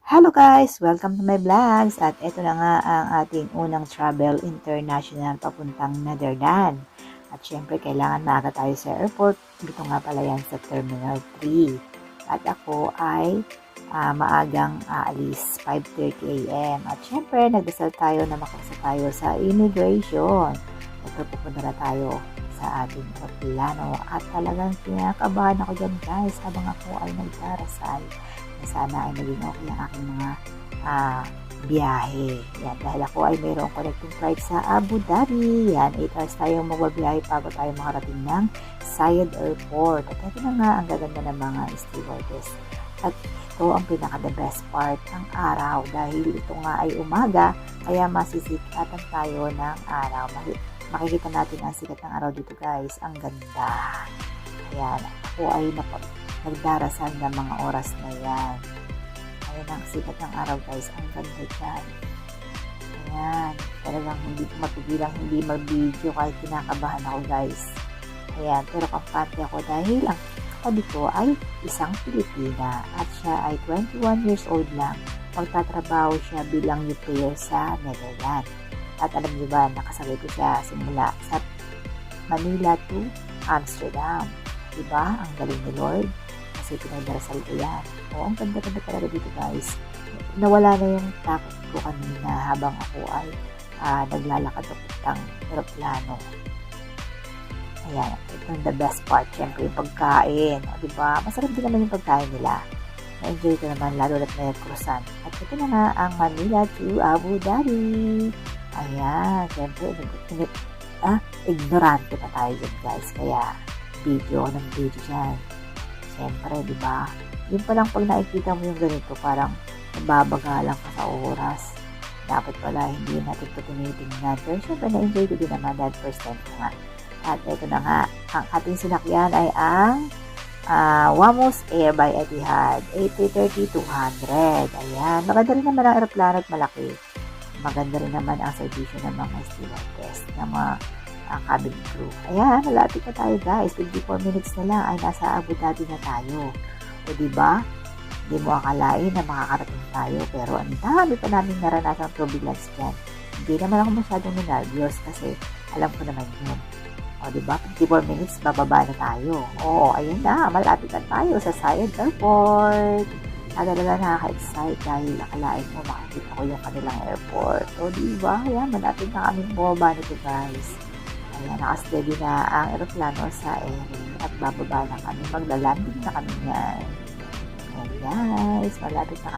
Hello guys! Welcome to my vlogs! At ito na nga ang ating unang travel international papuntang Netherlands. At syempre kailangan maaga tayo sa airport. Dito nga pala yan sa Terminal 3. At ako ay maagang aalis 5:30 AM. At syempre nagdasal tayo na makapasa tayo sa immigration. Ito pupunta na tayo sa ating aeroplano. At talagang kinakabahan ako dyan guys habang ako ay nagdarasal. Sana ay naging okay ang aking mga biyahe. Yan, dahil ako ay mayroong connecting flight sa Abu Dhabi. Yan, 8 hours tayong magbabiyahe bago tayo makarating ng Zayed Airport. At ito na nga ang gaganda ng mga stewardess. At ito ang pinaka-the best part ng araw dahil ito nga ay umaga kaya masisikatan tayo ng araw. Makikita natin ang sikat ng araw dito guys. Ang ganda. Ayan, ako ay nagdarasal ng mga oras na yan. Ayan ang sikat ng araw guys. Ang ganda dyan. Ayan. Talagang hindi ko mapigilang hindi mag-video kahit kinakabahan ako guys. Ayan. Pero kampante ako dahil ang katabi ko ay isang Pilipina. At siya ay 21 years old lang. Magtatrabaho siya bilang au pair sa Netherlands. At alam niyo ba, nakasabay ko siya simula sa Manila to Amsterdam. Diba? Ang galing ni Lord. Kasi pinagdarasal ko yan. O, ang ganda-ganda talaga dito guys. Nawala na yung takot ko kanina habang ako ay naglalakad ng aeroplano. Ayan, ito yung the best part. Siyempre yung pagkain. O, diba? Masarap din naman yung pagkain nila. Na-enjoy ko naman lalo at may croissant. At ito na nga ang Manila to Abu Dhabi. Ayan, siyempre ignorante pa tayo dyan guys. Kaya video dyan. Siyempre, di ba? Yun pa lang pag nakikita mo yung ganito, parang nababagalang ka sa oras. Dapat pala hindi natin ito tinitingnan. Pero syempre, na-enjoy ko din naman dahil first time ko nga. At ito na nga, ang ating sinakyan ay ang Wamos Air by Etihad A330-200. Ayan. Maganda rin naman ang aeroplano at malaki. Maganda rin naman ang servisyo ng mga stewardess, ng mga cabin crew. Ayan, malapit na tayo guys. 54 minutes na lang ay nasa Abu Dhabi na tayo. O diba? Hindi mo akalain na makakarating tayo. Pero ang dami pa namin naranasang turbulence dyan. Hindi naman ako masyadong nervyos kasi alam ko naman yun. O diba? 54 minutes, bababa na tayo. O, ayan na. Malapit na tayo sa Zayed Airport. Talaga nakaka-excite dahil akalain mo makikita ko yung kanilang airport. O diba? Ayan, malapit na kami bumaba nito guys. Ayan, nakasteady na ang aeroplano sa ere at bababa na kami. Maglalanding na kami yan. Ayan guys, malapit na